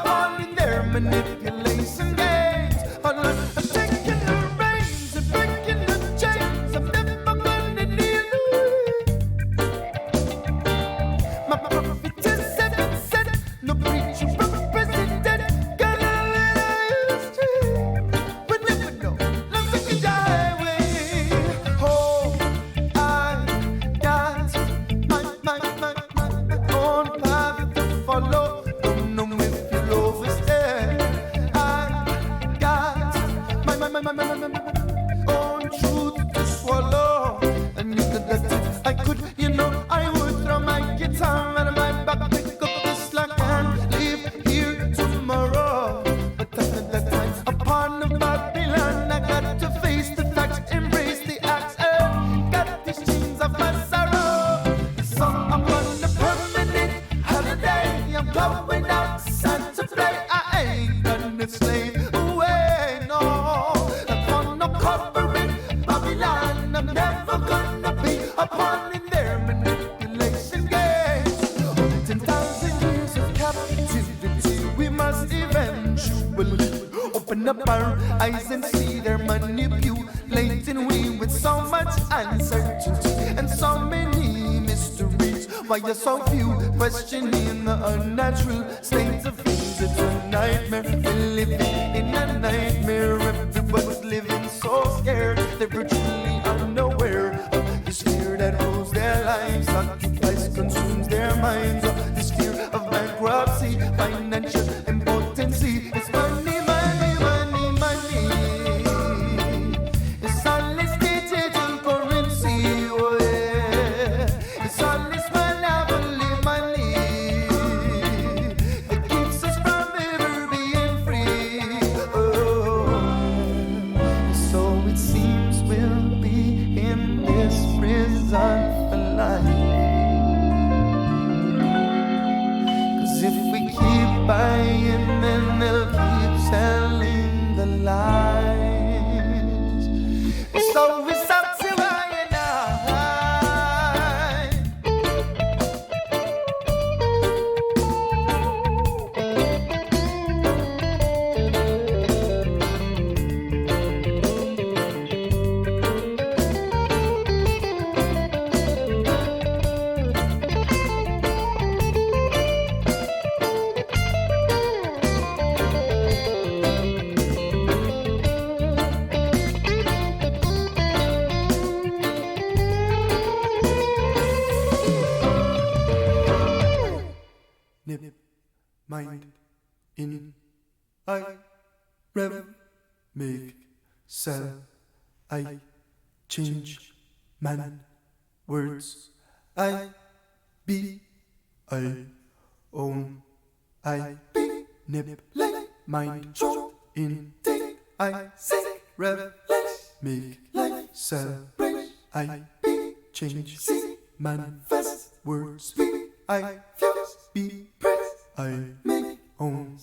all in their manipulation games. I'm taking the reins and breaking the chains. I'm never gonna kneel my prophet is heaven sent. No preacher represented. Gonna let us straight. We never know. Let's take it highway. Oh, I got my own path to follow. Don't know if you'll overstep. I got my own truth to swallow. And if that's it, I could, I would throw my guitar out of my back, pick up the slack and leave here tomorrow. But after that time, upon the Babylon, I got to face the facts, embrace the acts, got these chains of my sorrow. So I'm on the permanent holiday. I'm going outside to play. I ain't gonna slave away, no. I'm on no covering Babylon. I'm never gonna be upon in their manipulation games. 10,000 years of captivity, we must eventually open up our eyes and see their manipulating we with so much uncertainty and so many mysteries. Why are so few questioning the unnatural states of things? It's a nightmare. We're living in a nightmare. Everybody's living so scared. They're virtually unaware of this fear that rules their lives, occupies, consumes their minds. This fear of bankruptcy, financial impotency. It's money, money, money, money. It's all this digital currency, oh yeah. It's all this monopoly money that keeps us from ever being free. Oh, so it seems we'll be in this prison for life. 'Cause if we keep buying, then they'll keep selling the lies. So it's up to I and I. Nip, mind, in, I, rev, make, sell, I, change, man, words, I, be, I, own, I, be, nip, lay, mind, show, in, take, I, say, rev, make, life, sell, I, be, change, see, manifest, words, be, I, fuse, be, press, I, make, own,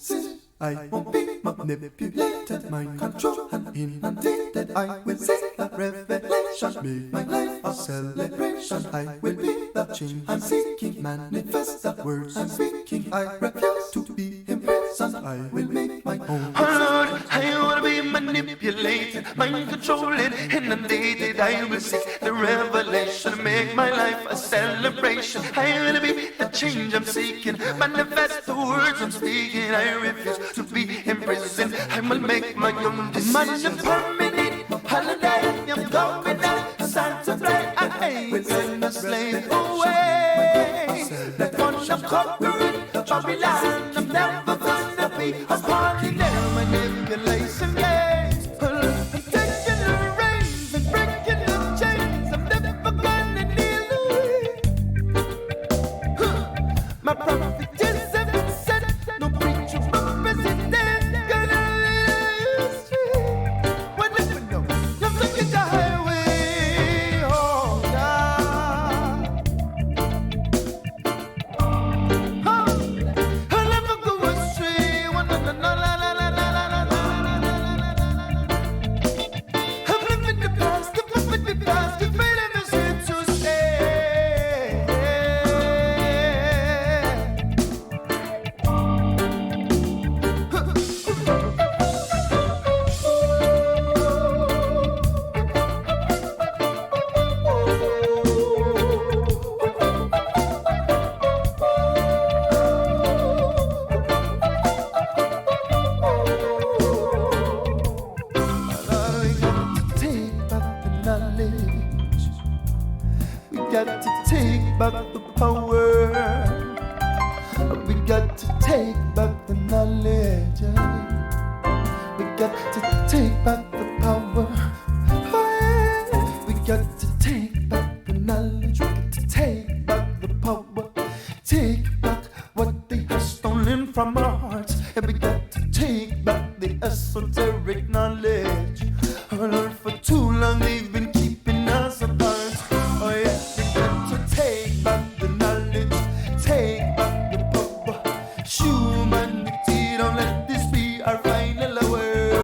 I won't be manipulated, mind control and inundated. I will say the revelation, make my life a celebration. I will be the change I'm seeking, manifest the words I'm speaking. I refuse to be imprisoned, I will make my own. Oh Lord, I wanna be manipulated, mind controlled, inundated. I will seek the revelation, make my life a celebration. I will be the change I'm seeking, manifest the words I'm speaking. I refuse to be imprisoned, I will make my own decisions. Permanent holiday, I'm going outside to play. I will send a slave away. That one I'm conquering Babylon. I'm never gonna be a part in their manipulation games. I'm taking the reins and breaking the chains. I'm never gonna kneel away. My prophet is heaven sent. No preacher represented. Gonna lead us straight. We'll never know. Just look at the highway. Oh God. I'll never go astray. La la la la la la. got to take back the power. We got to take back the knowledge. We got to take back the power. Take back what they have stolen from our hearts. And we got to take back the esoteric knowledge. Oh Lord, for too long they've been keeping us apart. Oh yeah, we got to take back the knowledge. Take back the power. Humanity, don't let this be our final hour.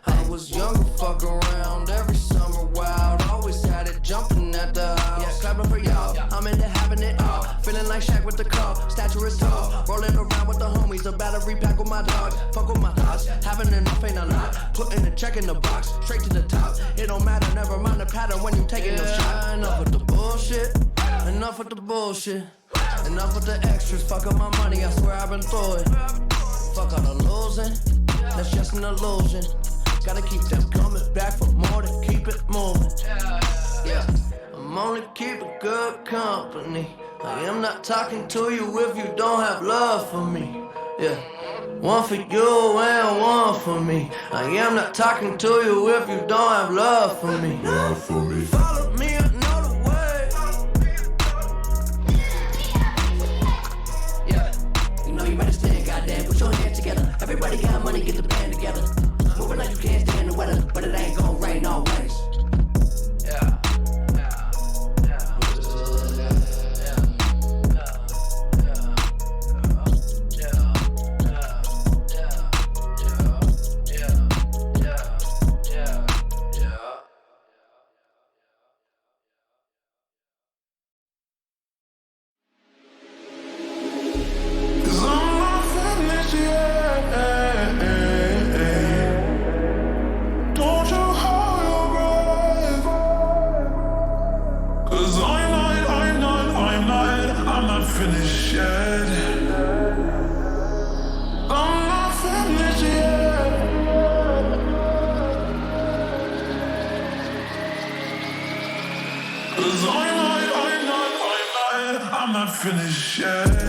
I was younger, fuck around every summer wild. Always had it jumping at the house. Yeah, clapping for y'all. I'm into having it all. Feeling like Shaq with the cup. Stature is tall. Rolling around with the homies. A battery pack with my dog. Fuck with my thoughts. Having enough ain't a lot. Putting a check in the box. Straight to the top. It don't matter. Never mind the pattern when you taking no shot. Enough with the bullshit. Enough with the bullshit. Enough with the extras. Fuck up my money. I swear I've been through it. Fuck all the losing. That's just an illusion. Gotta keep them coming back for more to keep it moving. Yeah, I'm only keeping good company. I am not talking to you if you don't have love for me. Yeah, one for you and one for me. I am not talking to you if you don't have love for me. Love for me. Follow me another way. Yeah, you know you better stand, goddamn. Put your hands together. Everybody got money, get the band together. Moving like you can't stand the weather, but it ain't gonna rain always. Yeah. Cause I'm not finished yet. I'm not finished yet.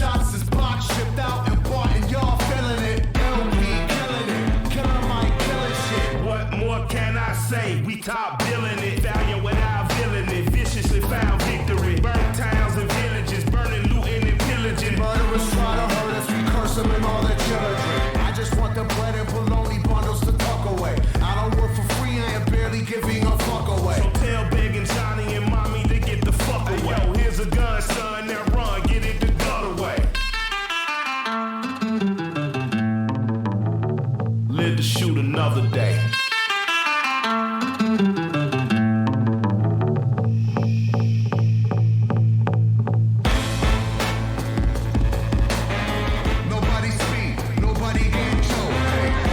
Shots is box shipped out and bought and y'all feeling it. LP killing it, killer Mike killing shit. What more can I say? We top billing it, valiant without villain it. Viciously found victory, burnt towns and villages, burning, looting and pillaging. Murderers try to hurt us, we curse them and all their children. I just want the bread and bologna bundles to tuck away. I don't work for free, I am barely giving a fuck away. So tell Big and Johnny and Mommy to get the fuck away. Yo, here's a gun, son, now run, get it the gut away. Live to shoot another day. Nobody speak, nobody get choked.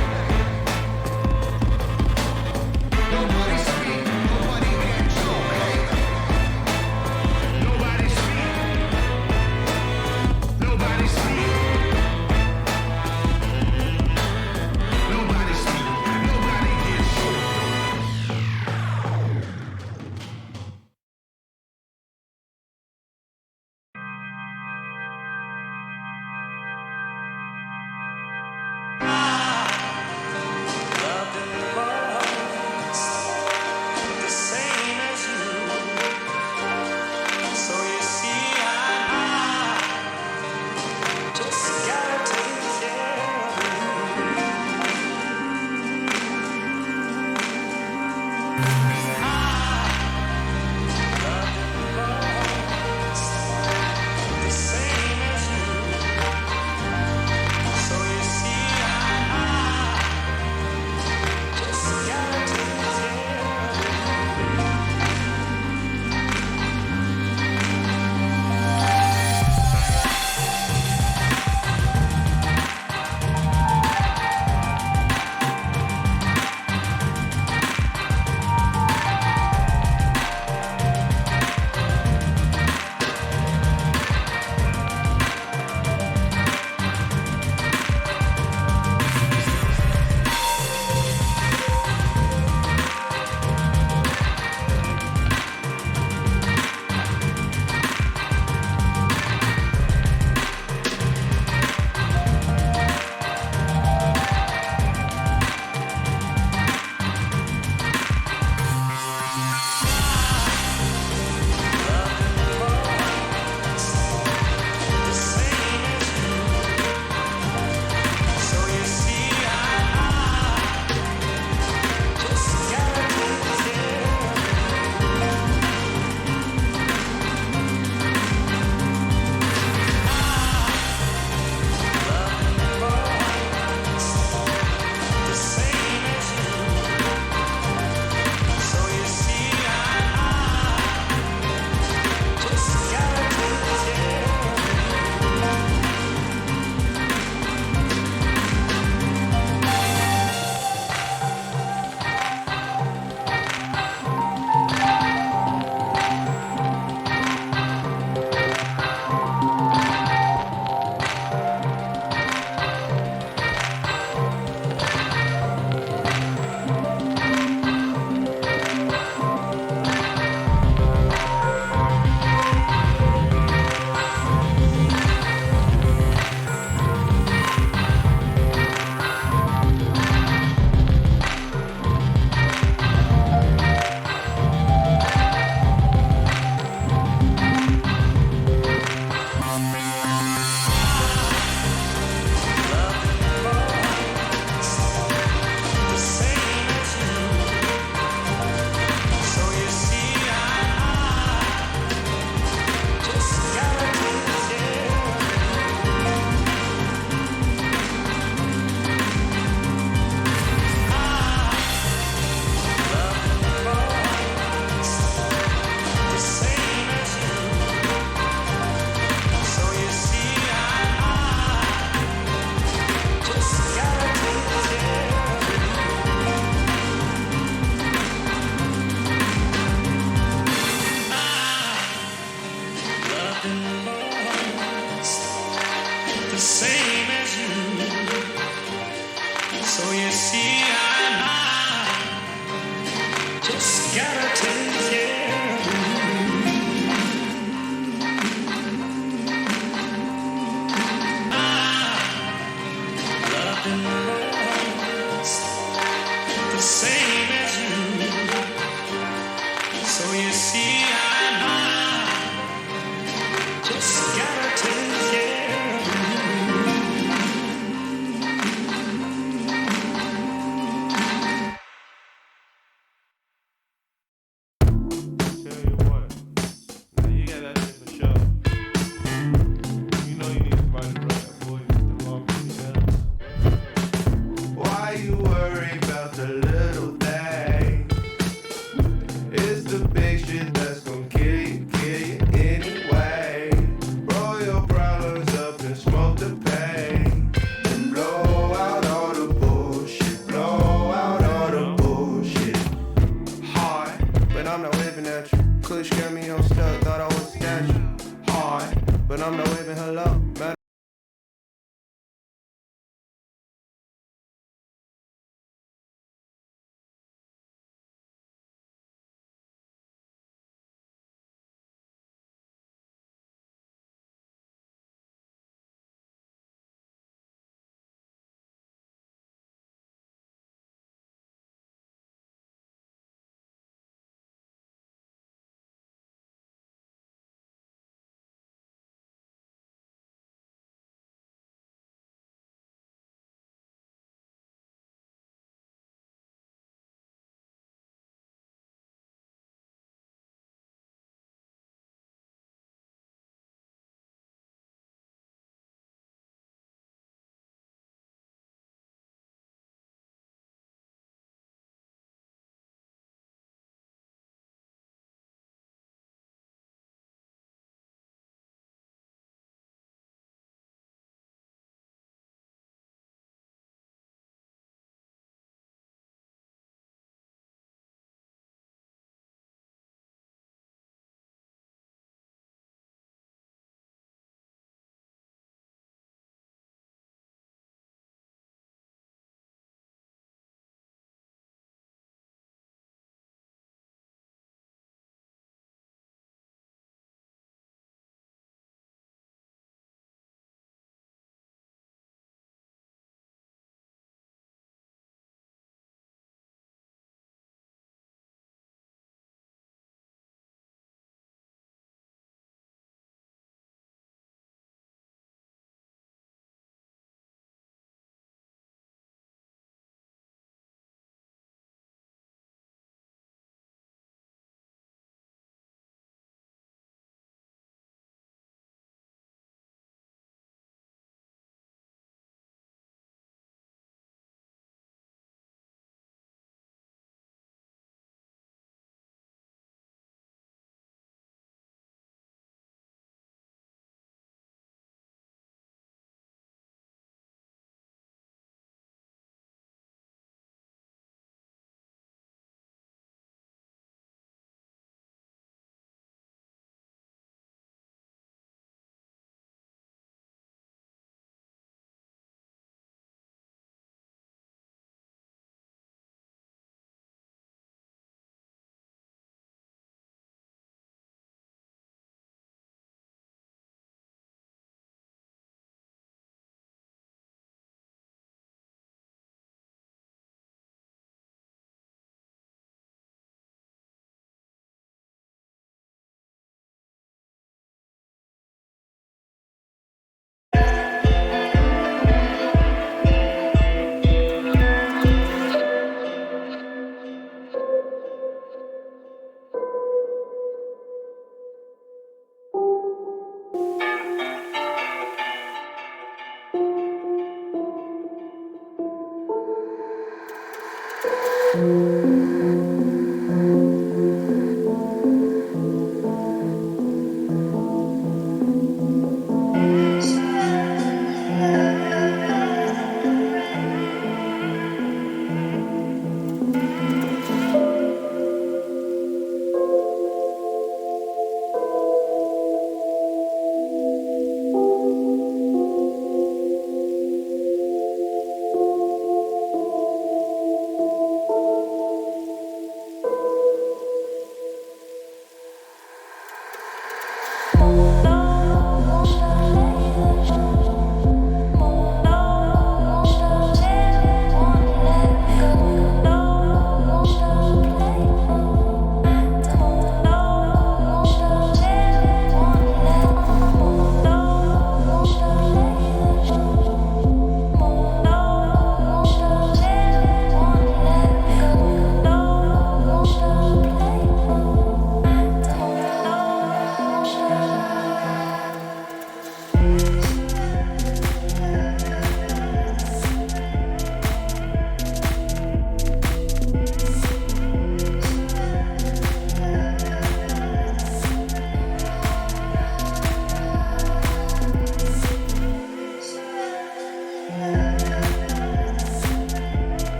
same as you. So you see, I just gotta take care of you. I love and lust the same as you. So you see, I just gotta take care of you. Tell you what, now you got that shit for sure. You know you need somebody to run that boy just to walk me down. Why you worry about the little things? It's the big shit that's gonna kill you anyway. Roll your problems up and smoke the pain. And blow out all the bullshit. Blow out all the bullshit. Hard, but I'm not waving at you. Kush got me on stuck, thought I was a statue. Hard, but I'm not waving hello. Matter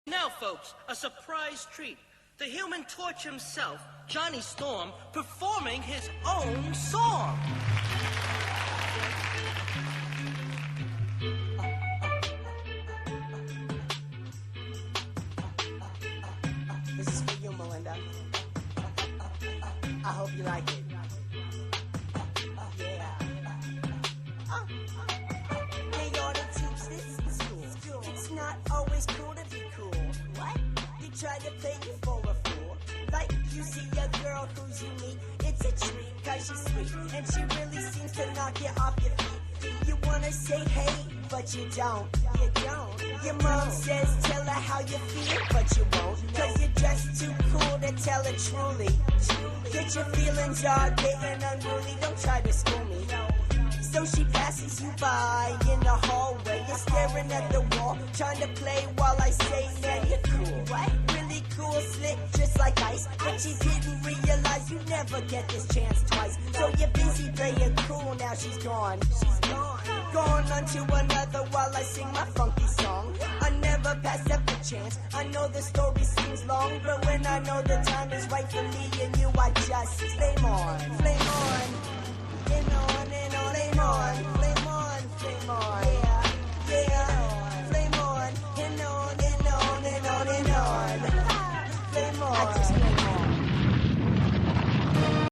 Now, folks, a surprise treat. The Human Torch himself, Johnny Storm, performing his own song. This is for you, Melinda. I hope you like it. Yeah. They ought to teach this in school. It's not always cool to be cool. What? They try to play you for a fool. Like you see a girl who's unique. It's a treat, cause she's sweet. And she really seems to knock you off your feet. You wanna say hey, but you don't. You don't. Your mom says tell her how you feel, but you won't. Cause you're just too cool to tell it truly. Get your feelings all getting unruly. Don't try to school me. So she passes you by in the hallway. You're staring at the wall, trying to play while I say, man, you're cool. What? Really cool, slick, just like ice. But you didn't realize you never get this chance twice. So you're busy playing cool, now she's gone. She's gone. Gone on to another while I sing my funky song. I never pass up a chance. I know the story seems long, but when I know the time is right for me and you, I just flame on, flame on. And on and on, flame on, flame on, flame on, yeah, yeah, flame on, and on and on and on and on, flame on. I just flame on.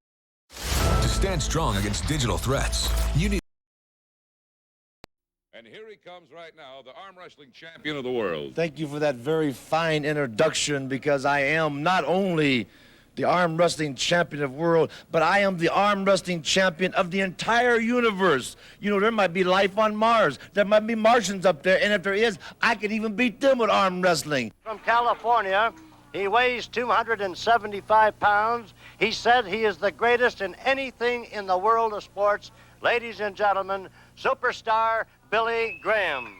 To stand strong against digital threats, you need. And here he comes right now, the arm wrestling champion of the world. Thank you for that very fine introduction, because I am not only the arm wrestling champion of the world, but I am the arm wrestling champion of the entire universe. You know, there might be life on Mars. There might be Martians up there, and if there is, I could even beat them with arm wrestling. From California, he weighs 275 pounds. He said he is the greatest in anything in the world of sports. Ladies and gentlemen, superstar Billy Graham.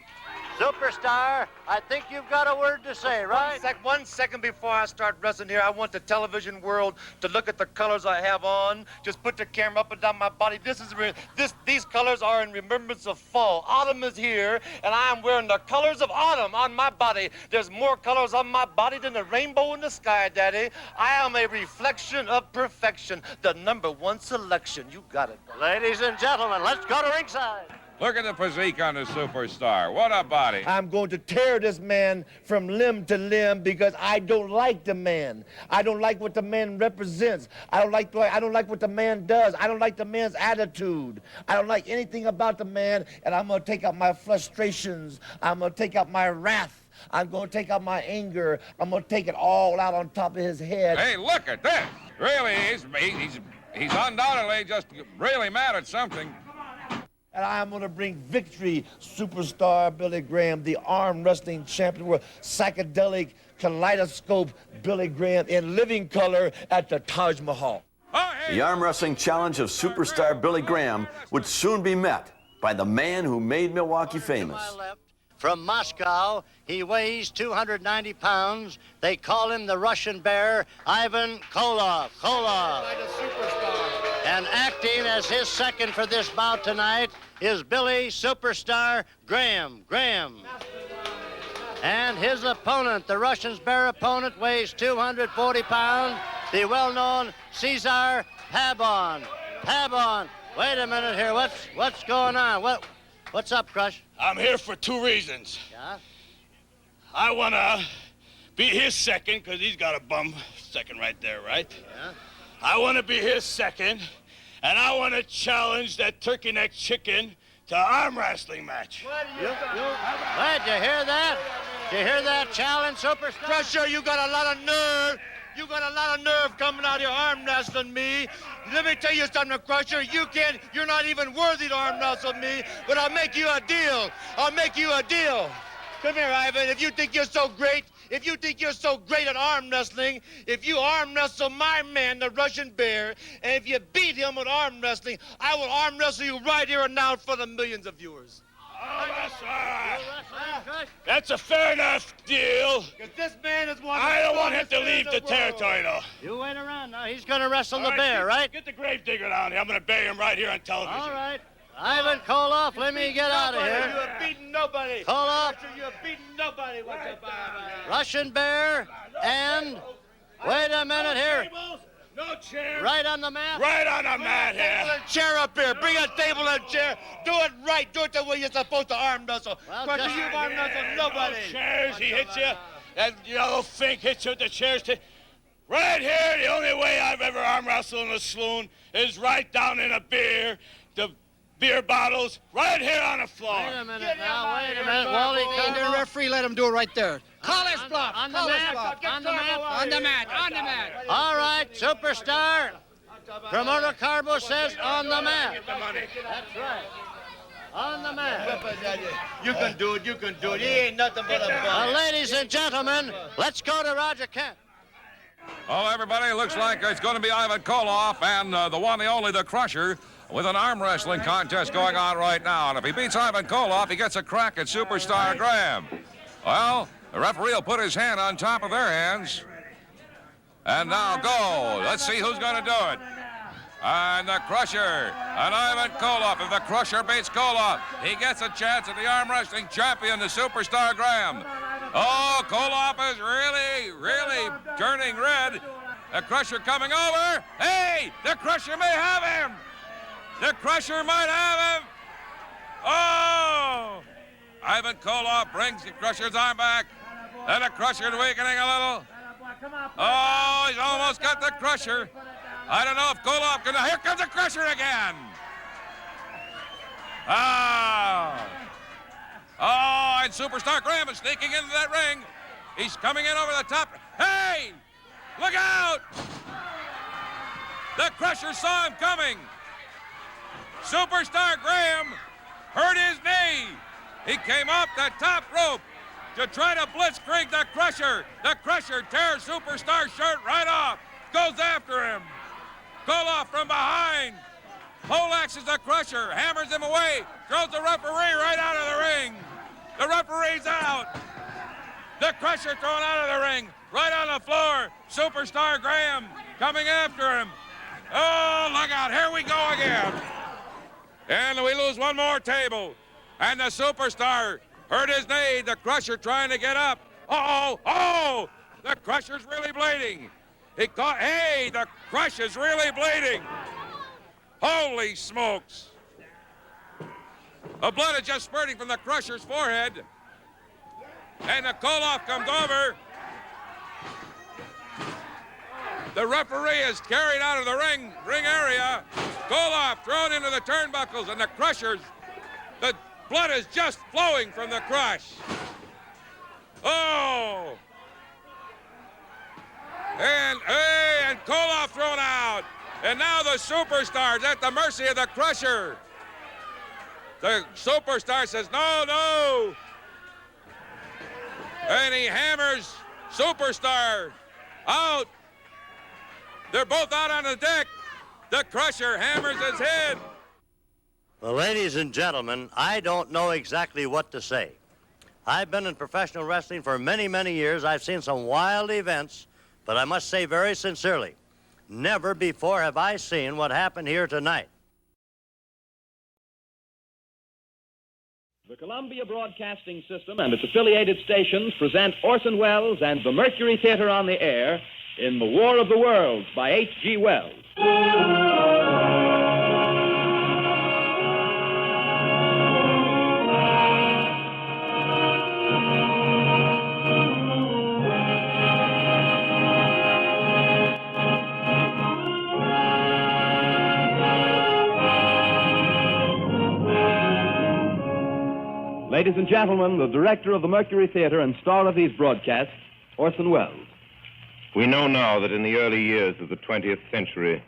Superstar, I think you've got a word to say, right? One second before I start wrestling here, I want the television world to look at the colors I have on. Just put the camera up and down my body. These colors are in remembrance of fall. Autumn is here, and I am wearing the colors of autumn on my body. There's more colors on my body than the rainbow in the sky, Daddy. I am a reflection of perfection. The #1 selection. You got it. Ladies and gentlemen, let's go to ringside. Look at the physique on the superstar. What a body. I'm going to tear this man from limb to limb because I don't like the man. I don't like what the man represents. I don't like what the man does. I don't like the man's attitude. I don't like anything about the man, and I'm going to take out my frustrations. I'm going to take out my wrath. I'm going to take out my anger. I'm going to take it all out on top of his head. Hey, look at this. Really, he's undoubtedly just really mad at something. And I'm going to bring victory, superstar Billy Graham, the arm wrestling champion, world, psychedelic kaleidoscope Billy Graham in living color at the Taj Mahal. The arm wrestling challenge of superstar Billy Graham would soon be met by the man who made Milwaukee famous. From Moscow, he weighs 290 pounds. They call him the Russian Bear, Ivan Koloff. And acting as his second for this bout tonight is Billy Superstar Graham. And his opponent, the Russian's Bear opponent, weighs 240 pounds, the well-known Cesar Pabon. Wait a minute here, what's going on? What's up, Crush? I'm here for 2 reasons. Yeah? I want to be his second, because he's got a bum second right there, right? Yeah. I want to be his second, and I want to challenge that turkey neck chicken to an arm wrestling match. Wait, did you hear that? Did you hear that challenge, Superstar? Crusher, you got a lot of nerve. You got a lot of nerve coming out here arm wrestling me. Let me tell you something, Crusher. You're not even worthy to arm wrestle me, but I'll make you a deal. Come here, Ivan. If you think you're so great at arm wrestling, if you arm wrestle my man, the Russian Bear, and if you beat him with arm wrestling, I will arm wrestle you right here and now in front of millions of viewers. Oh, that's a fair enough deal. Because this man is one. I don't want him to leave the territory, though. You wait around now. He's going to wrestle the bear, right? Get the grave digger down here. I'm going to bury him right here on television. All right. Ivan Koloff, let me get out of You here. have beaten nobody. Koloff, You have beaten nobody. What's the Russian Bear, and wait a minute here. No chair. Right on the mat. Right on the mat Table here. and chair up here. Bring a table and chair. Do it right. Do it the way you're supposed to arm wrestle. Well, But just- you've arm wrestled nobody. Chairs, he hits you. That yellow fink hits you with the chairs. Right here, the only way I've ever arm wrestled in a saloon is right down in a beer. The beer bottles right here on the floor. Wait a minute now, wait a minute. Wally Hey, the Koloff. referee, let him do it right there. Call his bluff. On the Call his mat. bluff. On the mat. On the mat. On the mat. All right, Superstar. Promoter Carbo says on the mat. That's right. On the mat. You can do it. You can do it. He ain't nothing but a bum. Ladies and gentlemen, let's go to Roger Kent. Oh, everybody, it looks like it's going to be Ivan Koloff and the one, the only, the Crusher, with an arm wrestling contest going on right now. And if he beats Ivan Koloff, he gets a crack at Superstar Graham. Well, the referee will put his hand on top of their hands. And now go. Let's see who's going to do it. And the Crusher and Ivan Koloff. If the Crusher beats Koloff, he gets a chance at the arm wrestling champion, the Superstar Graham. Oh, Koloff is really turning red. The Crusher coming over. Hey, the Crusher may have him. The Crusher might have him. Oh! Ivan Koloff brings the Crusher's arm back. And the Crusher's weakening a little. Oh, he's almost got the Crusher. I don't know if Koloff can. Here comes the Crusher again. Oh, and Superstar Graham is sneaking into that ring. He's coming in over the top. Hey, look out! The Crusher saw him coming. Superstar Graham hurt his knee. He came up the top rope to try to blitzkrieg the Crusher. The Crusher tears Superstar's shirt right off, goes after him. Koloff from behind poleaxes the Crusher, hammers him away, throws the referee right out of the ring. The referee's out. The Crusher thrown out of the ring, right on the floor. Superstar Graham coming after him. Oh, look out, here we go again. And we lose one more table. And the Superstar hurt his knee. The Crusher trying to get up. Oh, the Crusher's really bleeding. He caught, hey, the Crusher's really bleeding. Holy smokes. The blood is just spurting from the Crusher's forehead. And the Koloff comes over. The referee is carried out of the ring area. Koloff thrown into the turnbuckles, and the Crusher's, the blood is just flowing from the crush. Oh! And Koloff thrown out. And now the Superstar's at the mercy of the Crusher. The Superstar says, no. And he hammers Superstar out. They're both out on the deck. The Crusher hammers his head. Well, ladies and gentlemen, I don't know exactly what to say. I've been in professional wrestling for many, many years. I've seen some wild events, but I must say very sincerely, never before have I seen what happened here tonight. The Columbia Broadcasting System and its affiliated stations present Orson Welles and the Mercury Theater on the air in The War of the Worlds by H.G. Wells. Ladies and gentlemen, the director of the Mercury Theater and star of these broadcasts, Orson Welles. We know now that in the early years of the 20th century,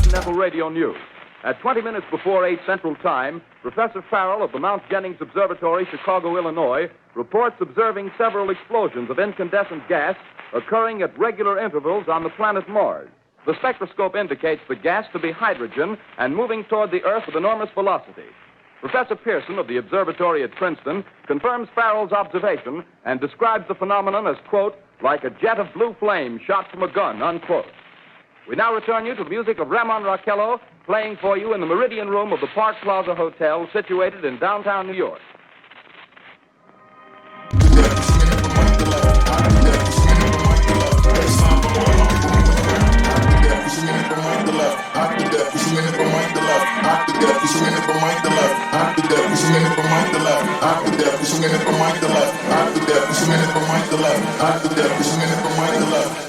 Continental Radio News. At 20 minutes before 8 Central Time, Professor Farrell of the Mount Jennings Observatory, Chicago, Illinois, reports observing several explosions of incandescent gas occurring at regular intervals on the planet Mars. The spectroscope indicates the gas to be hydrogen and moving toward the Earth with enormous velocity. Professor Pearson of the observatory at Princeton confirms Farrell's observation and describes the phenomenon as, quote, like a jet of blue flame shot from a gun, unquote. We now return you to the music of Ramon Raquello, playing for you in the Meridian Room of the Park Plaza Hotel, situated in downtown New York.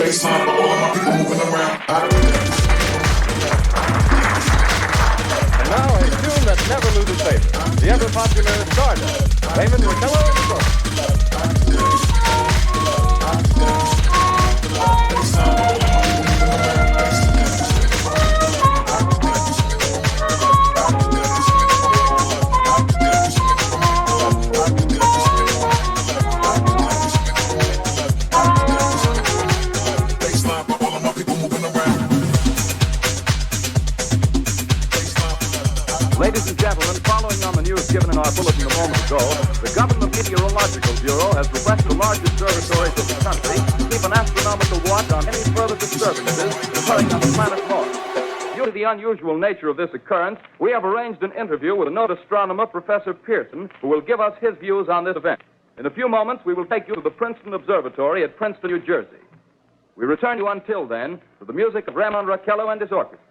Baseline for all of my people moving around. And now a tune that never loses favor. The ever popular Stardust. Raymond Raquello and the Soul. Ladies and gentlemen, following on the news given in our bulletin a moment ago, the Government Meteorological Bureau has requested the large observatories of the country to keep an astronomical watch on any further disturbances occurring on the planet Mars. Due to the unusual nature of this occurrence, we have arranged an interview with a noted astronomer, Professor Pearson, who will give us his views on this event. In a few moments, we will take you to the Princeton Observatory at Princeton, New Jersey. We return you until then to the music of Ramon Raquello and his orchestra.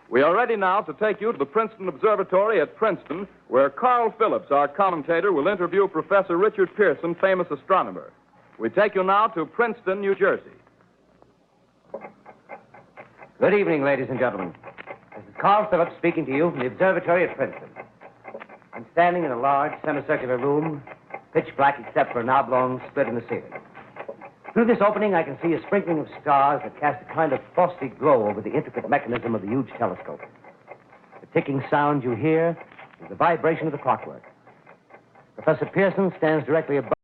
We are ready now to take you to the Princeton Observatory at Princeton, where Carl Phillips, our commentator, will interview Professor Richard Pearson, famous astronomer. We take you now to Princeton, New Jersey. Good evening, ladies and gentlemen. This is Carl Phillips speaking to you from the observatory at Princeton. I'm standing in a large semicircular room, pitch black except for an oblong split in the ceiling. Through this opening, I can see a sprinkling of stars that cast a kind of frosty glow over the intricate mechanism of the huge telescope. The ticking sound you hear is the vibration of the clockwork. Professor Pearson stands directly above.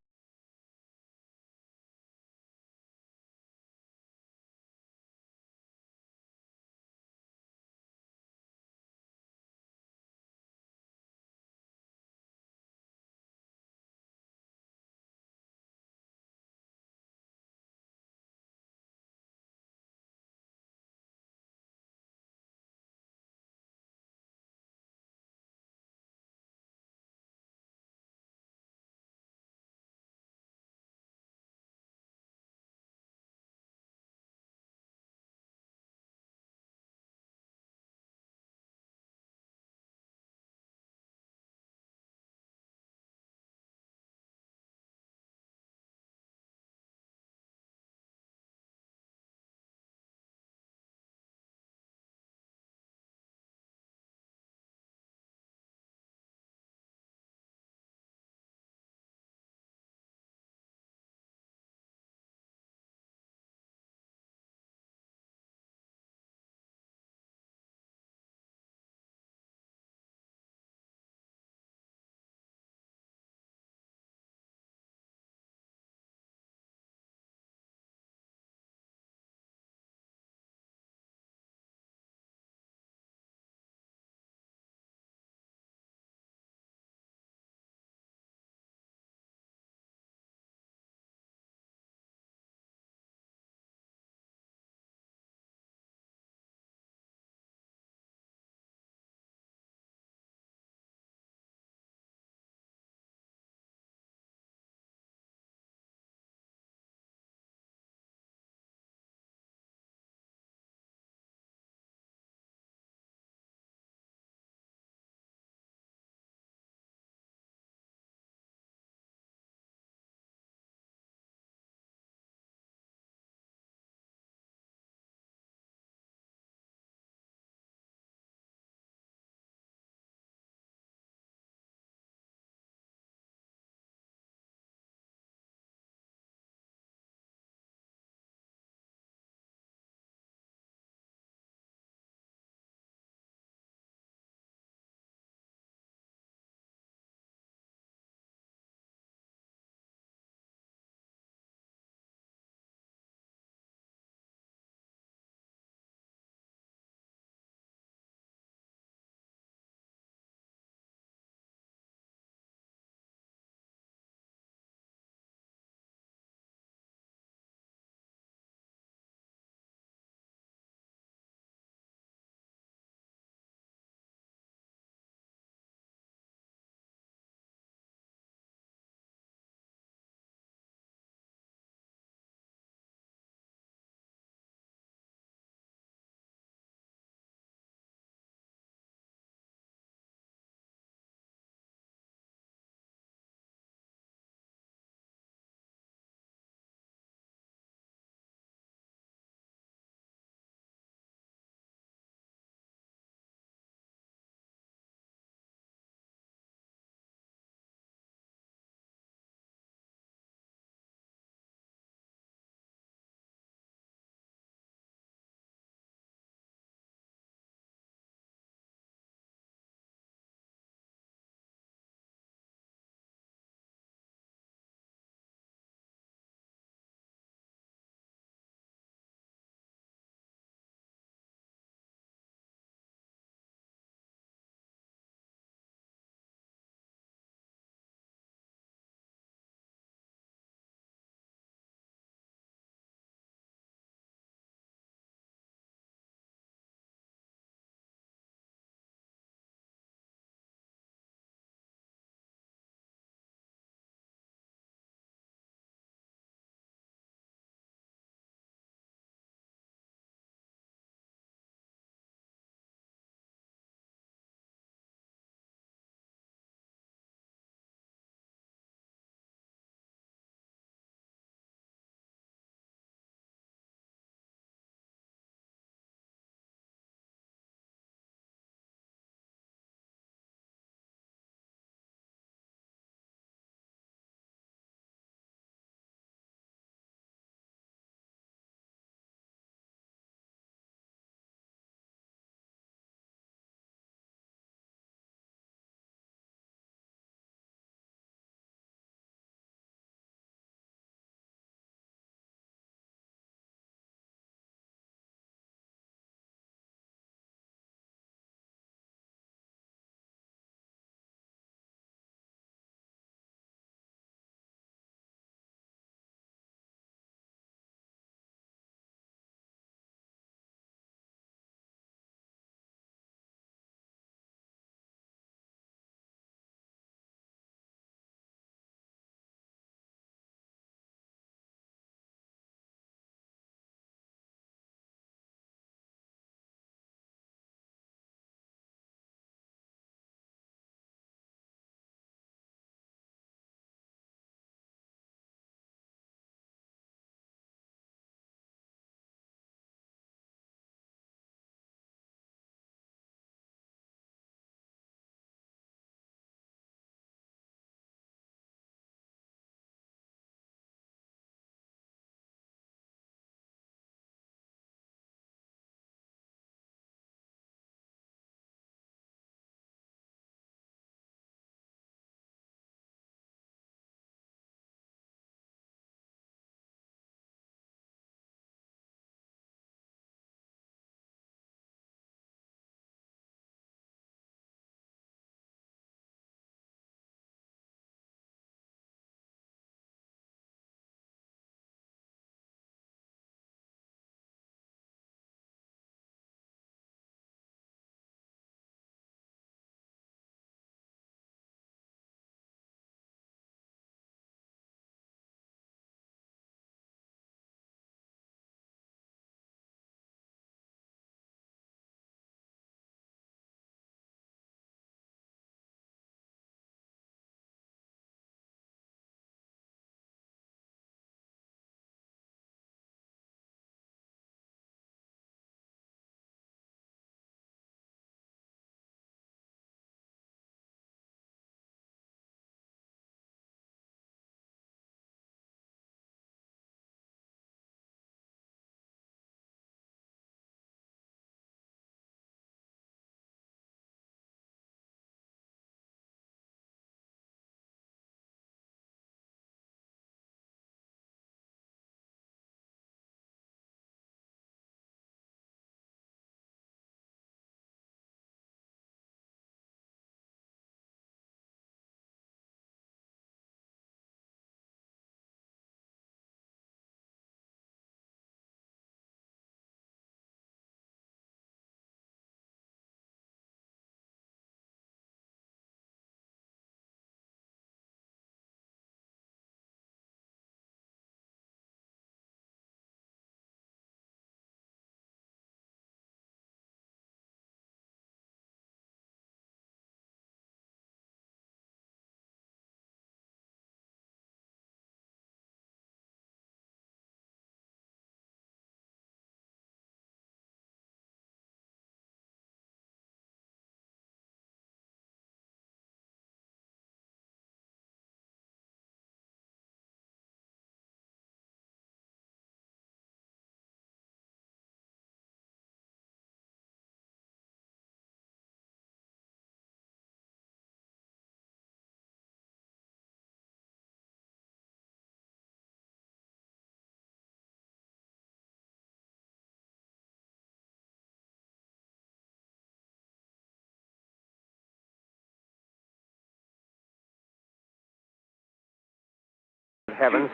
heavens.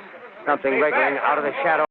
Something wriggling out of the shadow.